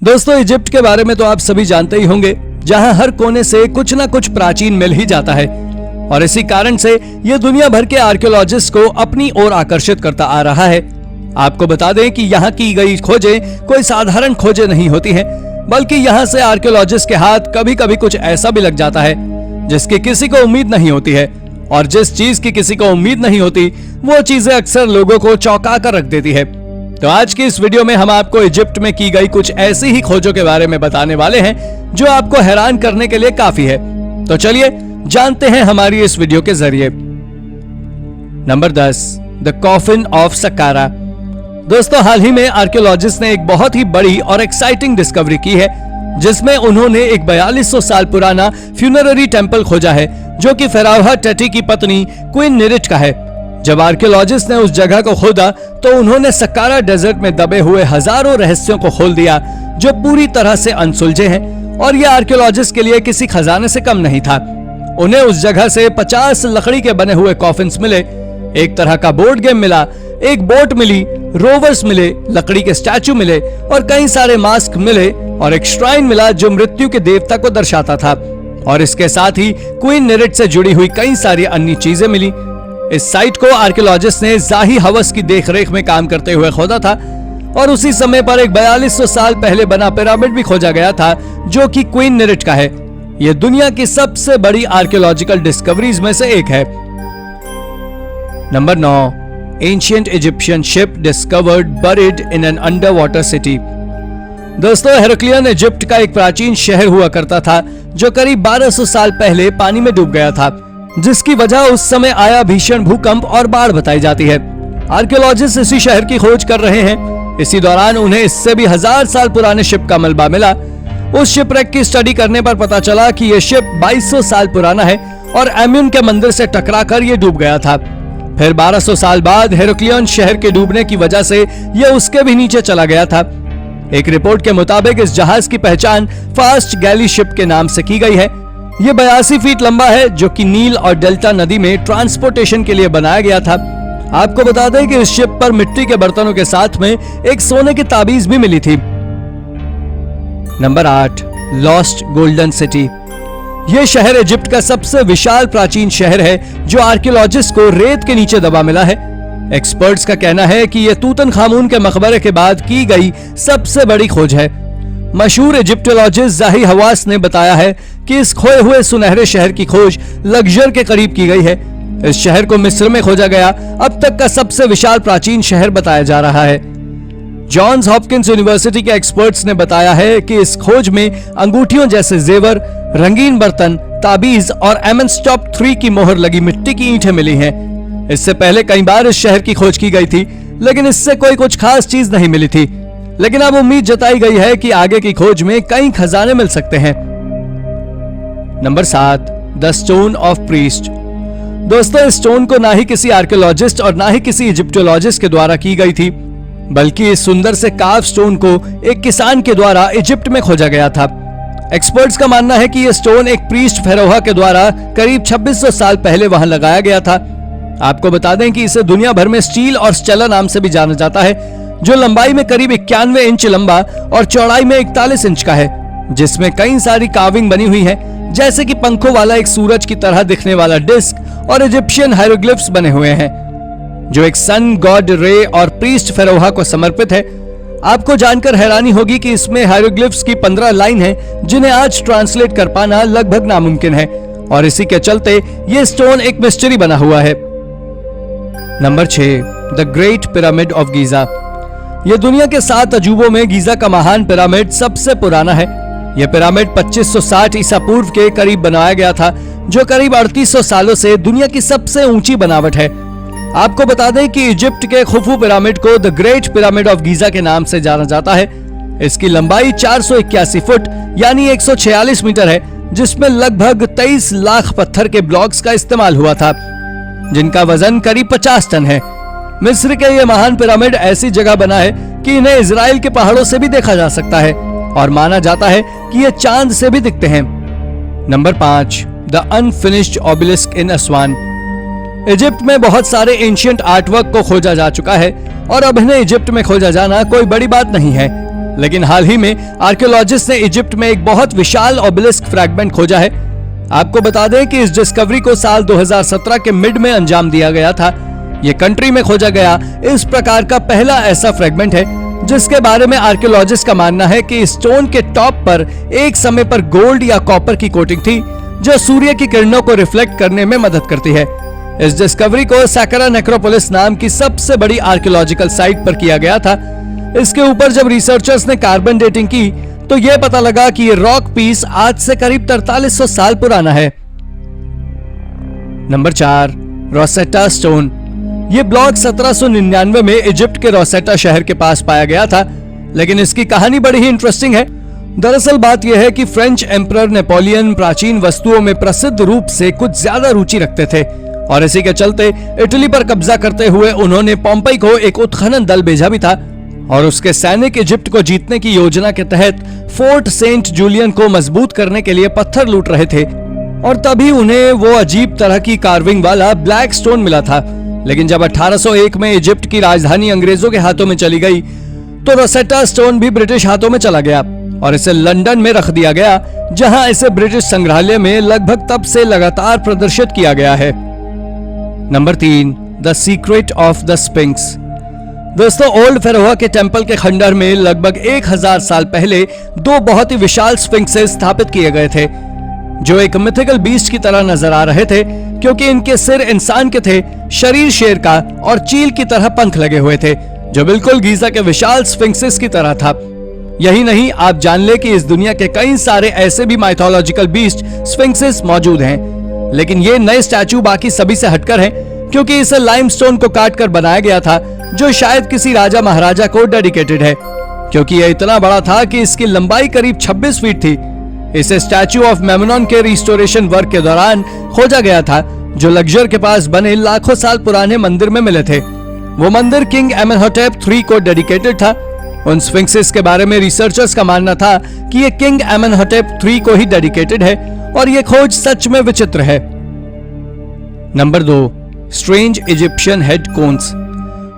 दोस्तों, इजिप्ट के बारे में तो आप सभी जानते ही होंगे, जहां हर कोने से कुछ ना कुछ प्राचीन मिल ही जाता है और इसी कारण से यह दुनिया भर के आर्कियोलॉजिस्ट को अपनी ओर आकर्षित करता आ रहा है। आपको बता दें कि यहाँ की गई खोजें कोई साधारण खोजें नहीं होती हैं, बल्कि यहाँ से आर्कियोलॉजिस्ट के हाथ कभी कभी कुछ ऐसा भी लग जाता है जिसकी किसी को उम्मीद नहीं होती है, और जिस चीज की किसी को उम्मीद नहीं होती वो चीजें अक्सर लोगों को चौंका कर रख देती है। तो आज की इस वीडियो में हम आपको इजिप्ट में की गई कुछ ऐसी ही खोजों के बारे में बताने वाले हैं जो आपको हैरान करने के लिए काफी है। तो चलिए जानते हैं हमारी इस वीडियो के जरिए। Number 10, the coffin of Saqqara. दोस्तों, हाल ही में आर्कियोलॉजिस्ट ने एक बहुत ही बड़ी और एक्साइटिंग डिस्कवरी की है, जिसमें उन्होंने एक 4200 साल पुराना फ्यूनररी टेंपल खोजा है जो कि फेरावह टटी की पत्नी क्वीन निरिट का है। जब आर्कियोलॉजिस्ट ने उस जगह को खोदा तो उन्होंने सक्कारा डेजर्ट में दबे हुए हजारों रहस्यों को खोल दिया जो पूरी तरह से अनसुलझे हैं, और यह आर्कियोलॉजिस्ट के लिए किसी खजाने से कम नहीं था। उन्हें उस जगह से 50 लकड़ी के बने हुए कॉफिन्स मिले, एक तरह का बोर्ड गेम मिला, एक बोट मिली, रोवर्स मिले, लकड़ी के स्टैचू मिले और कई सारे मास्क मिले और एक श्राइन मिला जो मृत्यु के देवता को दर्शाता था, और इसके साथ ही क्वीन निरिट से जुड़ी हुई कई सारी अन्य चीजें मिली। इस साइट को आर्कियोलॉजिस्ट ने जाही हवस की देखरेख में काम करते हुए खोदा था और उसी समय पर एक 4200 साल पहले बना पिरामिड भी खोजा गया था जो कि क्वीन निरिट का है। यह दुनिया की सबसे बड़ी आर्कियोलॉजिकल डिस्कवरीज में से एक है। Number 9, ancient Egyptian ship discovered buried in an under water city. दोस्तों, हेराक्लियन इजिप्ट का एक प्राचीन शहर हुआ करता था जो करीब 1200 साल पहले पानी में डूब गया था, जिसकी वजह उस समय आया भीषण भूकंप और बाढ़ बताई जाती है। आर्कियोलॉजिस्ट इसी शहर की खोज कर रहे हैं। इसी दौरान उन्हें इससे भी 1000 साल पुराने शिप का मलबा मिला। उस शिपरेक की स्टडी करने पर पता चला कि यह शिप 2200 साल पुराना है और एम्यून के मंदिर से टकराकर यह डूब गया था। फिर 1200 साल बाद हेराक्लियन शहर के डूबने की वजह से यह उसके भी नीचे चला गया था। एक रिपोर्ट के मुताबिक इस जहाज की पहचान फास्ट गैली शिप के नाम से की गई है। यह 82 फीट लंबा है जो कि नील और डेल्टा नदी में ट्रांसपोर्टेशन के लिए बनाया गया था। आपको बता दें कि इस शिप पर मिट्टी के बर्तनों के साथ में एक सोने की ताबीज भी मिली थी। Number 8, lost golden city. यह शहर इजिप्ट का सबसे विशाल प्राचीन शहर है जो आर्कियोलॉजिस्ट को रेत के नीचे दबा मिला है। एक्सपर्ट्स का कहना है कि यह तूतनखामून के मकबरे के बाद की गई सबसे बड़ी खोज है। मशहूर इजिप्टोलॉजिस्ट जाही हवास ने बताया है कि इस खोए हुए सुनहरे शहर की खोज लग्जर के करीब की गई है। इस शहर को मिस्र में खोजा गया अब तक का सबसे विशाल प्राचीन शहर बताया जा रहा है। जॉन्स हॉपकिंस यूनिवर्सिटी के एक्सपर्ट्स ने बताया है कि इस खोज में अंगूठियों जैसे जेवर, रंगीन बर्तन, ताबीज और एमेंस्टॉप 3 की मोहर लगी मिट्टी की ईंटें मिली हैं। इससे पहले कई बार इस शहर की खोज की गई थी, लेकिन इससे कोई कुछ खास चीज नहीं मिली थी। लेकिन अब उम्मीद जताई गई है कि आगे की खोज में कई खजाने मिल सकते हैं। Number 7, the stone of priest. दोस्तों, इस स्टोन को ना ही किसी आर्कियोलॉजिस्ट और ना ही किसी इजिप्टोलॉजिस्ट के द्वारा की गई थी, बल्कि इस सुंदर से कार्व स्टोन को एक किसान के द्वारा इजिप्ट में खोजा गया था। एक्सपर्ट्स का मानना है कि यह स्टोन एक प्रीस्ट फेरोहा के द्वारा करीब 2600 साल पहले वहां लगाया गया था। आपको बता दें कि इसे दुनिया भर में स्टील और स्टेला नाम से भी जाना जाता है, जो लंबाई में करीब 91 इंच लंबा और चौड़ाई में 41 इंच का है, जिसमें कई सारी कार्विंग बनी हुई है, जैसे कि पंखों वाला एक सूरज की तरह दिखने वाला डिस्क और इजिप्शियन हायरोग्लिफ्स बने हुए हैं जो एक सन गॉड रे और प्रीस्ट फेरोहा को समर्पित है। आपको जानकर हैरानी होगी कि इसमें हायरोग्लिफ्स की 15 लाइन है जिन्हें आज ट्रांसलेट कर पाना लगभग नामुमकिन है, और इसी के चलते यह स्टोन एक मिस्ट्री बना हुआ है। Number 6, the great pyramid of Giza. यह दुनिया के 7 अजूबों में गीजा का महान पिरामिड सबसे पुराना है। यह पिरामिड 2560 ईसा पूर्व के करीब बनाया गया था, जो करीब 3800 सालों से दुनिया की सबसे ऊंची बनावट है। आपको बता दें कि इजिप्ट के खुफू पिरामिड को the great pyramid of Giza के नाम से जाना जाता है। इसकी लंबाई 481 फुट यानी 146 मीटर है, जिसमें लगभग 23 लाख पत्थर के ब्लॉक्स का इस्तेमाल हुआ था, जिनका वजन करीब 50 टन है। मिस्र के ये महान पिरामिड ऐसी जगह बना है कि इन्हें इजराइल के पहाड़ों से भी देखा जा सकता है और माना जाता है कि ये चांद से भी दिखते हैं। Number 5, the unfinished obelisk in Aswan. Egypt में बहुत सारे एंशिएंट आर्टवर्क को खोजा जा चुका है और अब इन्हें इजिप्ट में खोजा जाना कोई बड़ी बात नहीं है, लेकिन हाल ही में आर्कियोलॉजिस्ट ने इजिप्ट में एक बहुत विशाल ओबेलिस्क फ्रैगमेंट खोजा है। आपको बता दें कि इस डिस्कवरी को साल 2017 के मिड में अंजाम दिया गया था। यह कंट्री में खोजा गया इस प्रकार का पहला ऐसा फ्रैगमेंट है जिसके बारे में आर्कियोलॉजिस्ट का मानना है कि स्टोन के टॉप पर एक समय पर गोल्ड या कॉपर की कोटिंग थी जो सूर्य की किरणों को रिफ्लेक्ट करने में मदद करती है। इस डिस्कवरी को सैकरा नेक्रोपोलिस नाम की सबसे बड़ी आर्कियोलॉजिकल साइट पर किया गया था। इसके ऊपर जब रिसर्चर्स ने कार्बन डेटिंग की तो यह पता लगा कि ये रॉक पीस आज से करीब 4300 साल पुराना है। Number 4, Rosetta stone. ये ब्लॉक 1799 में इजिप्ट के रोसेटा शहर के पास पाया गया था, लेकिन इसकी कहानी बड़ी ही इंटरेस्टिंग है। दरअसल बात यह है कि फ्रेंच एम्परर नेपोलियन प्राचीन वस्तुओं में प्रसिद्ध रूप से कुछ ज्यादा रुचि रखते थे और इसी के चलते इटली पर कब्जा करते हुए उन्होंने पोम्पई को एक उत्खनन दल भेजा भी था और उसके सैनिक इजिप्ट को जीतने की योजना के तहत फोर्ट सेंट जूलियन को मजबूत करने के लिए पत्थर लूट रहे थे और तभी उन्हें वो अजीब तरह की कार्विंग वाला ब्लैक स्टोन मिला था। लेकिन जब 1801 में इजिप्ट की राजधानी अंग्रेजों के हाथों में चली गई तो रोसेटा स्टोन भी ब्रिटिश हाथों में चला गया और इसे लंदन में रख दिया गया, जहां इसे ब्रिटिश संग्रहालय में लगभग तब से लगातार प्रदर्शित किया गया है। Number 3, the secret of the sphinx. दोस्तों, ओल्ड फेरोआ के टेंपल के खंडहर में लगभग 1000 साल पहले 2 बहुत ही विशाल स्फिंक्सेस स्थापित किए गए थे जो एक मिथिकल बीस्ट की तरह नजर आ रहे थे क्योंकि इनके सिर इंसान के थे, शरीर शेर का और चील की तरह पंख लगे हुए थे जो बिल्कुल गीजा के विशाल स्फिंक्सेस की तरह था। यही नहीं, आप जान ले कि इस दुनिया के कई सारे ऐसे भी माइथोलॉजिकल बीस्ट स्फिंक्सेस मौजूद हैं, लेकिन ये नए स्टैचू बाकी सभी से हटकर हैं क्योंकि इसे लाइमस्टोन को काटकर बनाया गया था जो शायद किसी राजा महाराजा को डेडिकेटेड है, क्योंकि यह इतना बड़ा था कि इसकी लंबाई करीब 26 फीट थी। इसे स्टैचू ऑफ मेमनॉन के रिस्टोरेशन वर्क के दौरान खोजा गया था जो लग्जर के पास बने लाखों साल पुराने मंदिर में मिले थे। वो मंदिर किंग एमेनहोटेप III को डेडिकेटेड था। उन स्फिंक्सेस के बारे में रिसर्चर्स का मानना था कि ये किंग एमेनहोटेप III को ही डेडिकेटेड है और ये खोज सच में विचित्र है। Number 2, strange Egyptian head cones.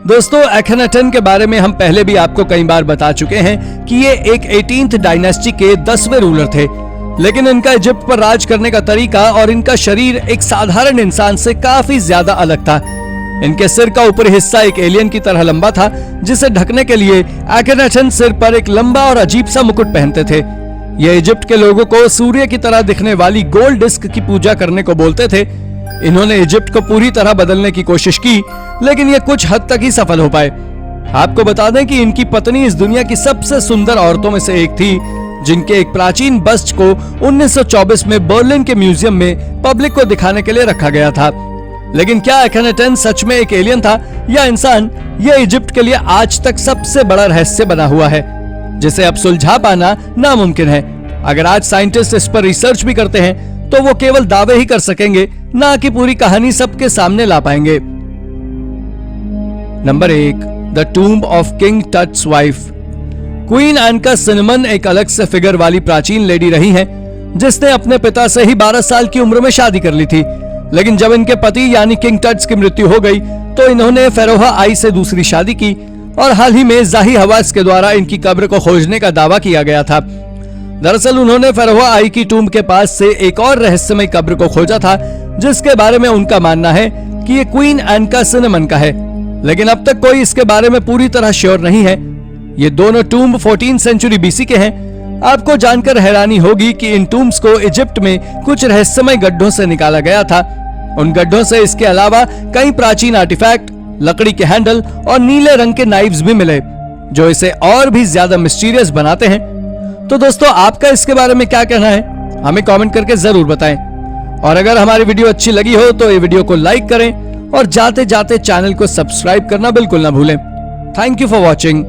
दोस्तों, एखनाटन के बारे में हम पहले भी आपको कई बार बता चुके हैं कि ये एक 18th डायनेस्टी के 10वें रूलर थे, लेकिन इनका इजिप्ट पर राज करने का तरीका और इनका शरीर एक साधारण इंसान से काफी ज्यादा अलग था। इनके सिर का ऊपरी हिस्सा एक एलियन की तरह लंबा था जिसे ढकने के लिए एखनाटन सिर पर एक लंबा और अजीब सा मुकुट पहनते थे। ये इजिप्ट के लोगों को सूर्य की तरह दिखने वाली गोल्ड डिस्क की पूजा करने को बोलते थे। इन्होंने इजिप्ट को पूरी तरह बदलने की कोशिश की, लेकिन ये कुछ हद तक ही सफल हो पाए। आपको बता दें कि इनकी पत्नी इस दुनिया की सबसे सुंदर औरतों में से एक थी, जिनके एक प्राचीन बस्ट को 1924 में बर्लिन के म्यूजियम में पब्लिक को दिखाने के लिए रखा गया था। लेकिन क्या एखनाटन सच में एक एलियन था या इंसान, यह इजिप्ट के लिए आज तक सबसे बड़ा रहस्य बना हुआ है, जिसे अब सुलझा पाना नामुमकिन है। अगर आज साइंटिस्ट इस पर रिसर्च भी करते हैं तो वो केवल दावे ही कर सकेंगे, ना कि पूरी कहानी सबके सामने ला पाएंगे। Number 1, the tomb of king Tut's wife. Queen एन का सिनेमन एक अलग से फिगर वाली प्राचीन लेडी रही हैं, जिसने अपने पिता से ही 12 साल की उम्र में शादी कर ली थी। लेकिन जब इनके पति यानी किंग टट्स की मृत्यु हो गई तो इन्होंने फेरोहा आई से दूसरी शादी की और हाल ही में जाही हवास के द्वारा इनकी कब्र को खोजने का दावा किया गया था। दरअसल उन्होंने फेरोहा आई की टूम्ब के पास से एक और रहस्यमय कब्र को खोजा था जिसके बारे में उनका मानना है कि ये क्वीन एन का सिनेमन का है, लेकिन अब तक कोई इसके बारे में पूरी तरह श्योर नहीं है। ये दोनों टूम्ब 14th सेंचुरी BC के हैं। आपको जानकर हैरानी होगी कि इन टूम्ब्स को इजिप्ट में कुछ रहस्यमय गड्ढों से निकाला गया था। उन गड्ढों से इसके अलावा कई प्राचीन आर्टिफैक्ट, लकड़ी के हैंडल और नीले रंग के नाइव्स भी मिले, जो इसे और भी ज्यादा मिस्टीरियस बनाते हैं। तो दोस्तों, आपका इसके बारे में क्या कहना है, हमें कमेंट करके जरूर बताएं। और अगर हमारी वीडियो अच्छी लगी हो तो ये वीडियो को लाइक करें और जाते जाते चैनल को सब्सक्राइब करना बिल्कुल ना भूलें। Thank you for watching.